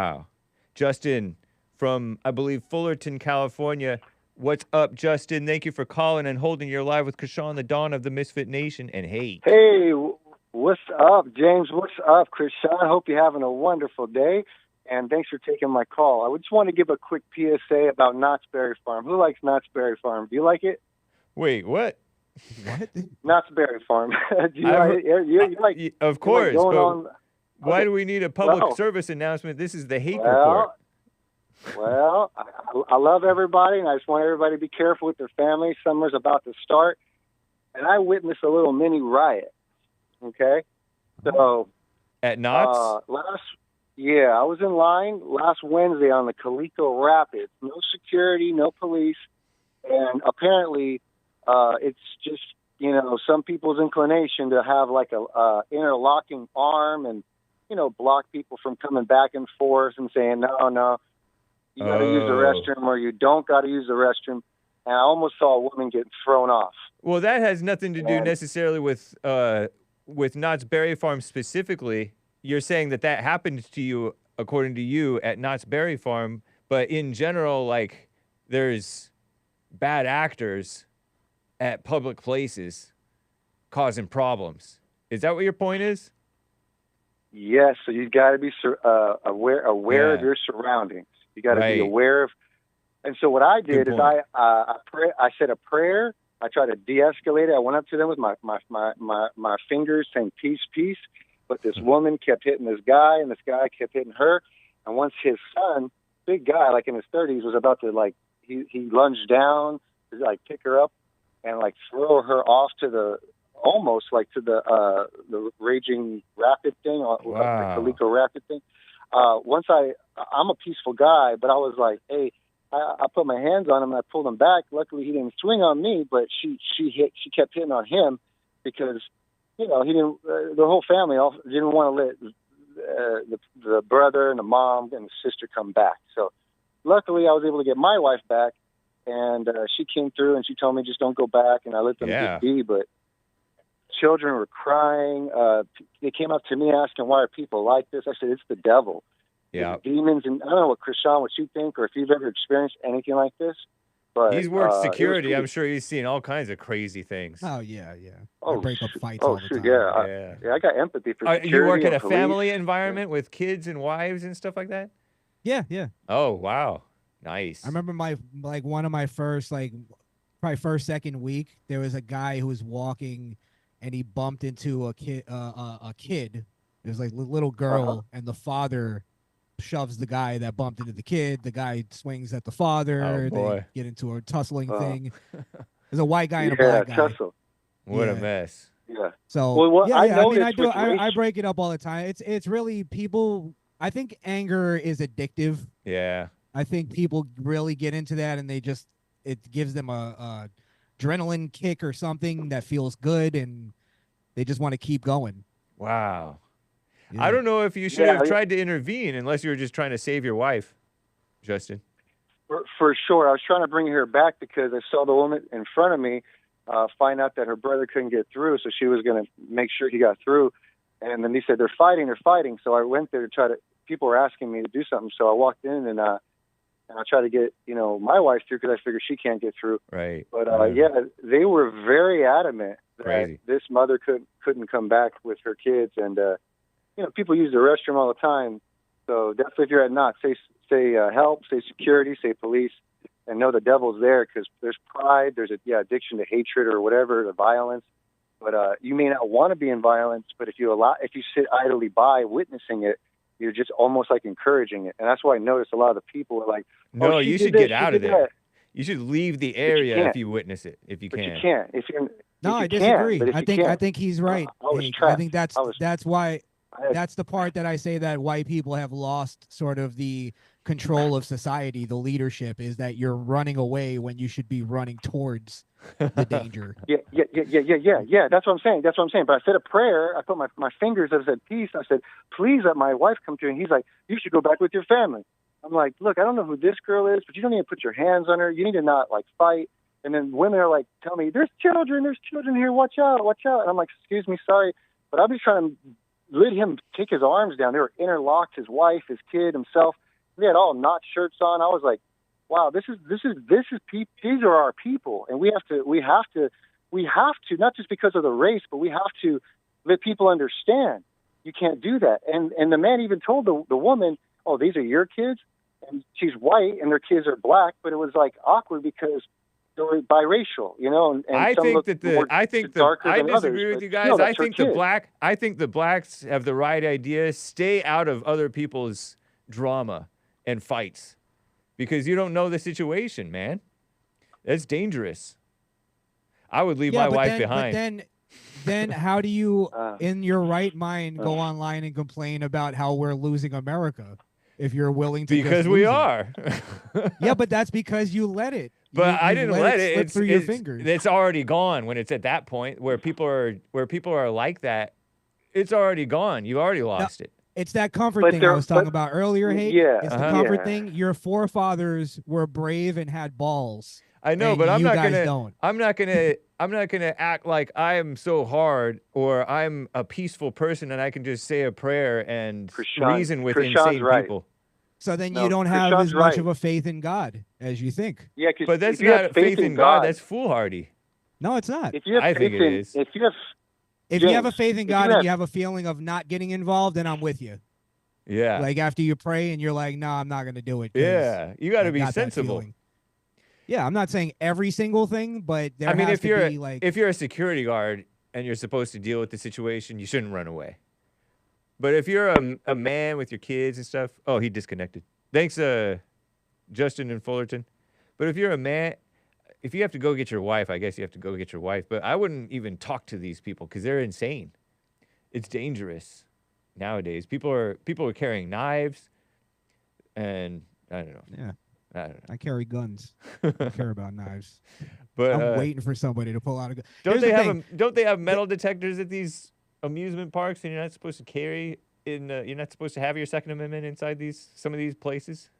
Wow. Justin from, I believe, Fullerton, California. What's up, Justin? Thank you for calling and holding your live with Crishaun the Don of the Misfit Nation and Hake. Hey, what's up, James? What's up, Crishaun? Hope you're having a wonderful day, and thanks for taking my call. I just want to give a quick PSA about Knott's Berry Farm. Who likes Knott's Berry Farm? Do you like it? Wait, what? What? Knott's Berry Farm. Do you like it? You like, of course, like but why do we need a public service announcement? This is the Hake report. Well, I love everybody, and I just want everybody to be careful with their families. Summer's about to start, and I witnessed a little mini riot. Okay, so at Knott's, I was in line last Wednesday on the Calico Rapids. No security, no police, and apparently, it's just some people's inclination to have like a interlocking arm and block people from coming back and forth and saying no. You got to use the restroom, or you don't got to use the restroom. And I almost saw a woman get thrown off. Well, that has nothing to do necessarily with Knott's Berry Farm specifically. You're saying that happened to you, according to you, at Knott's Berry Farm. But in general, like, there's bad actors at public places causing problems. Is that what your point is? Yes. So you got to be aware of your surroundings. You got to be aware of, and so what I did is I said a prayer. I tried to de-escalate it. I went up to them with my fingers saying peace, peace. But this woman kept hitting this guy, and this guy kept hitting her. And once his son, big guy, like in his 30s, was about to he lunged down to pick her up and throw her off to the raging rapid thing, the Calico Rapid thing. I'm a peaceful guy, but I was like, hey, I put my hands on him and I pulled him back. Luckily, he didn't swing on me, but she kept hitting on him because, he didn't, the whole family didn't want to let the brother and the mom and the sister come back. So luckily I was able to get my wife back, and she came through and she told me, just don't go back. And I let them be, but children were crying. They came up to me asking, why are people like this? I said, it's the devil. Yeah. Demons. And I don't know what Crishaun, what you think, or if you've ever experienced anything like this. But he's worked security. I'm sure he's seen all kinds of crazy things. Oh, yeah. I break up fights all the time. I got empathy for security. You work in a family environment with kids and wives and stuff like that? Yeah. Oh, wow. Nice. I remember one of my first, probably first, second week, there was a guy who was walking and he bumped into a kid. It was like a little girl, and the father shoves the guy that bumped into the kid. The guy swings at the father. Oh, boy. They get into a tussling thing. There's a white guy and a black guy. Tussle. What a mess. Yeah. So I break it up all the time. It's really people. I think anger is addictive. Yeah. I think people really get into that, and it gives them a adrenaline kick or something that feels good, and they just want to keep going. Wow. Yeah. I don't know if you should have tried to intervene unless you were just trying to save your wife, Justin. For sure. I was trying to bring her back because I saw the woman in front of me find out that her brother couldn't get through, so she was going to make sure he got through. And then he said, they're fighting. So I went there to try to, people were asking me to do something, so I walked in and I tried to get, my wife through because I figured she can't get through. Right. But, they were very adamant that this mother couldn't come back with her kids. And, people use the restroom all the time. So definitely if you're at Knott, say help, say security, say police, and know the devil's there because there's pride, there's addiction to hatred or whatever, to violence. But you may not want to be in violence, but if you sit idly by witnessing it, you're just almost like encouraging it. And that's why I noticed a lot of the people are like, no, you should get out of there. You should leave the area if you witness it, if you can. But you can't. I disagree. I think he's right. I think that's why. That's the part that I say that white people have lost sort of the control of society, the leadership, is that you're running away when you should be running towards the danger. Yeah. That's what I'm saying. But I said a prayer. I put my fingers. I said peace. I said, please let my wife come through. And he's like, you should go back with your family. I'm like, look, I don't know who this girl is, but you don't need to put your hands on her. You need to not fight. And then women are telling me, there's children here. Watch out. And I'm like, excuse me, sorry, but I'll be trying to let him take his arms down. They were interlocked, his wife, his kid, himself. They had all Knott shirts on. I was like, wow, these are our people, and we have to, not just because of the race, but we have to let people understand you can't do that. And the man even told the woman, oh, these are your kids, and she's white and their kids are black, but it was like awkward because they were biracial, you know. And I some think look that I disagree with you guys. No, I think the blacks have the right idea. Stay out of other people's drama and fights, because you don't know the situation, man. That's dangerous. I would leave my wife behind. But then how do you, in your right mind, go online and complain about how we're losing America if you're willing to? Because we are. Yeah, but that's because you let it. But I didn't let it slip through your fingers. It's already gone when it's at that point where people are like that. It's already gone. You already lost it. It's that comfort thing I was talking about earlier, Hake. Yeah, it's the comfort thing. Your forefathers were brave and had balls. I know, but I'm not gonna act like I am so hard or I'm a peaceful person and I can just say a prayer and reason with insane people. So then you don't have as much of a faith in God as you think. Yeah, but that's not faith in God. That's foolhardy. No, it's not. I think it is. If you have a faith in God and you have a feeling of not getting involved, then I'm with you. Yeah. Like after you pray and you're like, no, I'm not going to do it. Yeah. You got to be sensible. Yeah, I'm not saying every single thing, but there has to be like... if you're a security guard and you're supposed to deal with the situation, you shouldn't run away. But if you're a man with your kids and stuff... Oh, he disconnected. Thanks, Justin and Fullerton. But if you're a man... If you have to go get your wife, I guess you have to go get your wife. But I wouldn't even talk to these people because they're insane. It's dangerous nowadays. People are carrying knives, and I don't know. Yeah, I don't know. I carry guns. I don't care about knives. But I'm waiting for somebody to pull out a gun. Don't they have metal detectors at these amusement parks, and you're not supposed to carry in? You're not supposed to have your Second Amendment inside some of these places.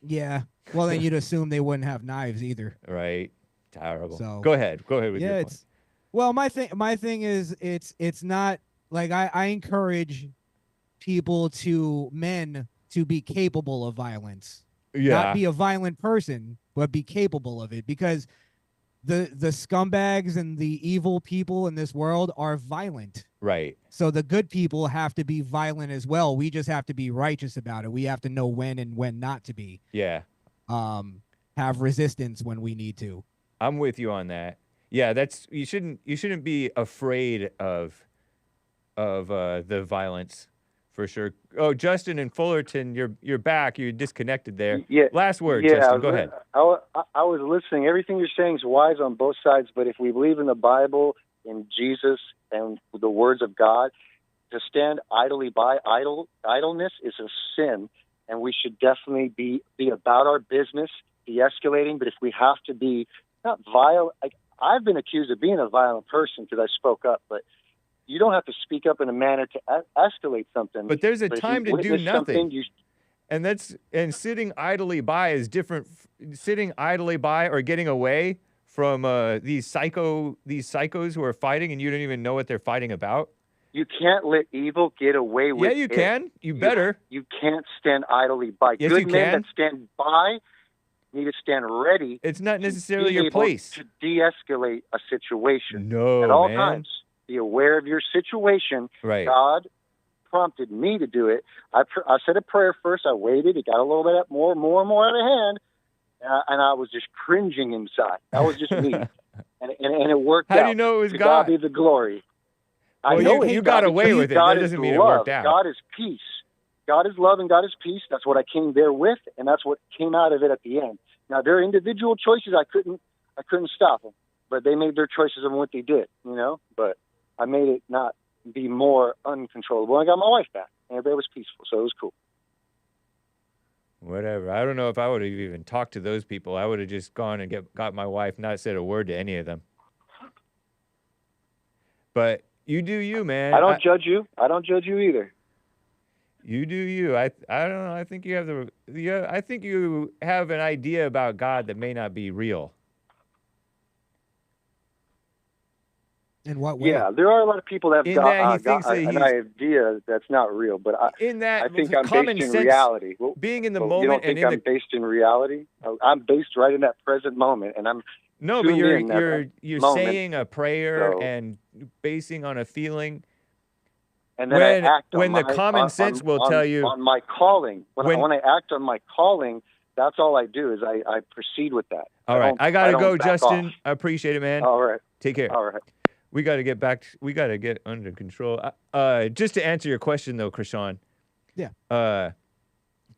Yeah. Well, then you'd assume they wouldn't have knives either. Right. Terrible. So go ahead with your point. Well, my thing is it's not like I encourage men to be capable of violence. Yeah. Not be a violent person, but be capable of it, because the scumbags and the evil people in this world are violent. Right. So the good people have to be violent as well. We just have to be righteous about it. We have to know when and when not to be. Yeah. Have resistance when we need to. I'm with you on that. Yeah, you shouldn't be afraid of the violence, for sure. Oh, Justin and Fullerton, you're back. You're disconnected there. Yeah. Last word, Justin. Go ahead. I was listening. Everything you're saying is wise on both sides, but if we believe in the Bible, in Jesus, and the words of God, to stand idly by, idleness is a sin, and we should definitely be about our business, de-escalating. But if we have to be not violent, like I've been accused of being a violent person because I spoke up, but you don't have to speak up in a manner to escalate something. But there's a time to do nothing. And sitting idly by is different. Sitting idly by or getting away from these psychos who are fighting and you don't even know what they're fighting about. You can't let evil get away with it. Yeah, you can. You better. You can't stand idly by. Yes, Good you men can. that stand by need to stand ready. It's not necessarily your place to de-escalate a situation. No, at all man. times. Be aware of your situation. Right. God prompted me to do it. I said a prayer first. I waited. It got a little bit more and more out of hand, and I was just cringing inside. That was just me, and it worked out. How do you know it was to God? Be the glory. Well, I know you got away with it. God That doesn't mean love. it worked out. God is peace. God is love and God is peace. That's what I came there with, and that's what came out of it at the end. Now, there are individual choices. I couldn't stop them, but they made their choices on what they did, you know. But I made it not be more uncontrollable. I got my wife back, and everybody was peaceful, so it was cool. Whatever. I don't know if I would have even talked to those people. I would have just gone and got my wife, not said a word to any of them. But you do you, man. I don't judge you. I don't judge you either. You do you. I don't know. I think you have I think you have an idea about God that may not be real. In what way? Yeah, there are a lot of people that have In got, that he thinks that an he's idea that's not real, but in that I think I'm common based in sense, reality. Well, being in the you moment don't think and in I'm based in reality? I'm based right in that present moment, and I'm no, but tuned in that you're moment. saying a prayer So, and basing on a feeling and then I act when on the common sense will tell you on my calling. When I act on my calling, that's all I do is I proceed with that. All right, I gotta go, Justin. Off. I appreciate it, man. All right, take care. All right. We got to get back. We got to get under control. Just to answer your question, though, Crishaun. Yeah.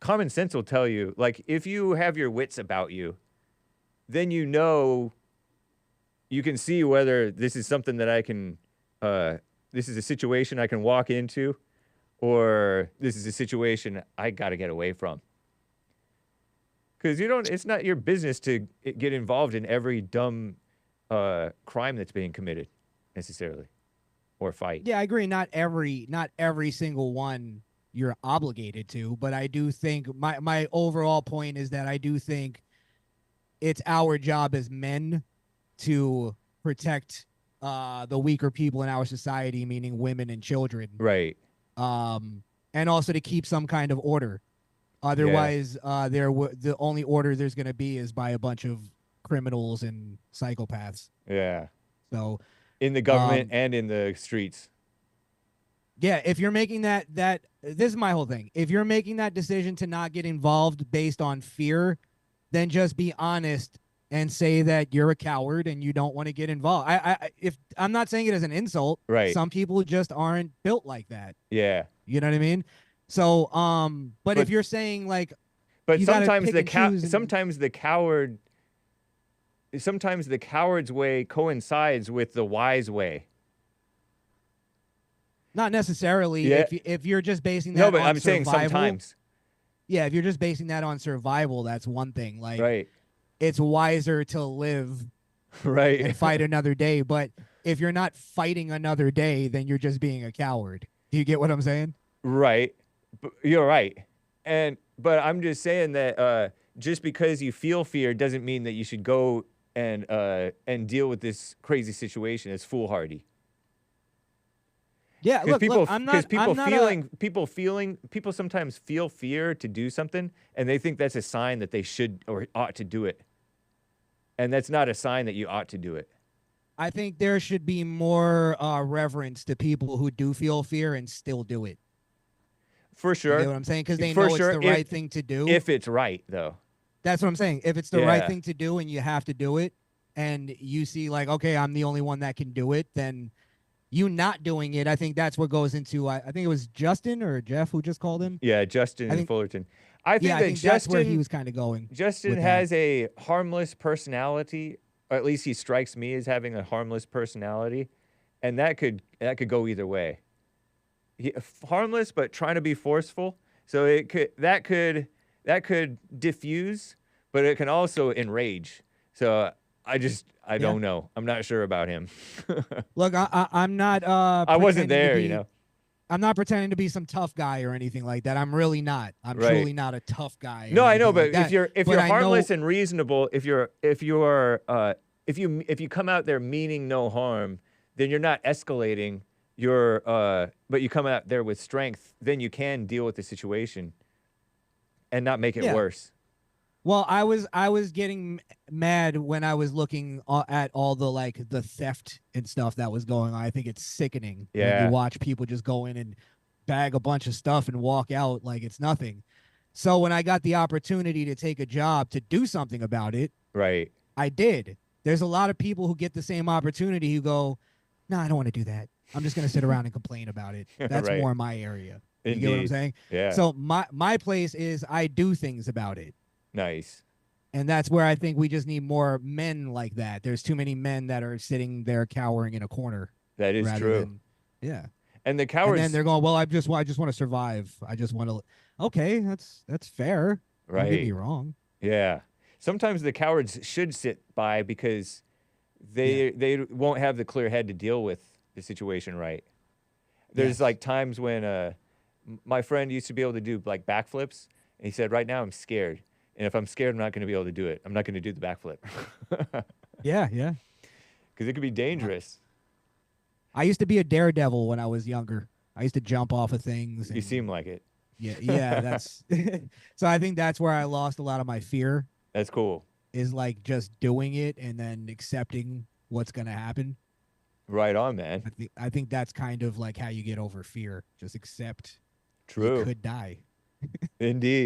Common sense will tell you, like, if you have your wits about you, then you know, you can see whether this is something that I can, this is a situation I can walk into, or this is a situation I got to get away from. Because it's not your business to get involved in every dumb crime that's being committed, necessarily, or fight. Yeah, I agree. Not every single one you're obligated to, but I do think my overall point is that I do think it's our job as men to protect the weaker people in our society, meaning women and children. Right. And also to keep some kind of order. Otherwise, the only order there's going to be is by a bunch of criminals and psychopaths. Yeah. So in the government and in the streets. Yeah, if you're making that this is my whole thing. If you're making that decision to not get involved based on fear, then just be honest and say that you're a coward and you don't want to get involved. If I'm not saying it as an insult, right? Some people just aren't built like that. Yeah. You know what I mean? So, but if you're saying like, but sometimes the coward's way coincides with the wise way. Not necessarily. Yeah. If you're just basing that no, but on I'm saying sometimes. Yeah, if you're just basing that on survival, that's one thing. Like, right. It's wiser to live right and fight another day. But if you're not fighting another day, then you're just being a coward. Do you get what I'm saying? Right. You're right. But I'm just saying that just because you feel fear doesn't mean that you should go and deal with this crazy situation as foolhardy. Yeah, look, people sometimes feel fear to do something, and they think that's a sign that they should or ought to do it. And that's not a sign that you ought to do it. I think there should be more reverence to people who do feel fear and still do it. For sure. You know what I'm saying? Because they know it's the right thing to do. If it's right, though. That's what I'm saying. If it's the right thing to do and you have to do it, and you see like, okay, I'm the only one that can do it, then you not doing it, I think that's what goes into, I think it was Justin or Jeff who just called him. Yeah, Justin in Fullerton. I think that's where he was kind of going. Justin has a harmless personality, or at least he strikes me as having a harmless personality, and that could go either way. Harmless, but trying to be forceful. So that could diffuse, but it can also enrage. So I don't know. I'm not sure about him. Look, I'm not. I wasn't there, you know. I'm not pretending to be some tough guy or anything like that. I'm really not. I'm truly not a tough guy. No, I know, but like if you're harmless and reasonable, if you come out there meaning no harm, then you're not escalating. But you come out there with strength, then you can deal with the situation and not make it worse. Well, I was getting mad when I was looking at all the theft and stuff that was going on. I think it's sickening when you watch people just go in and bag a bunch of stuff and walk out like it's nothing. So when I got the opportunity to take a job to do something about it, right, I did. There's a lot of people who get the same opportunity who go, no, I don't want to do that. I'm just going to sit around and complain about it. That's more my area. You get what I'm saying? Yeah. So my place is I do things about it. Nice. And that's where I think we just need more men like that. There's too many men that are sitting there cowering in a corner. That is true. Yeah. And the cowards. And then they're going, well, I just want to survive. I just want to. Okay, that's fair. Right. Don't get me wrong. Yeah. Sometimes the cowards should sit by because they won't have the clear head to deal with the situation right. There's like times when my friend used to be able to do like backflips, and he said, right now I'm scared. And if I'm scared, I'm not going to be able to do it. I'm not going to do the backflip. Yeah. Because it could be dangerous. I used to be a daredevil when I was younger. I used to jump off of things. You seem like it. Yeah, that's so I think that's where I lost a lot of my fear. That's cool. Is like just doing it and then accepting what's gonna happen. Right on, man. I think that's kind of like how you get over fear. Just accept True. you could die. Indeed.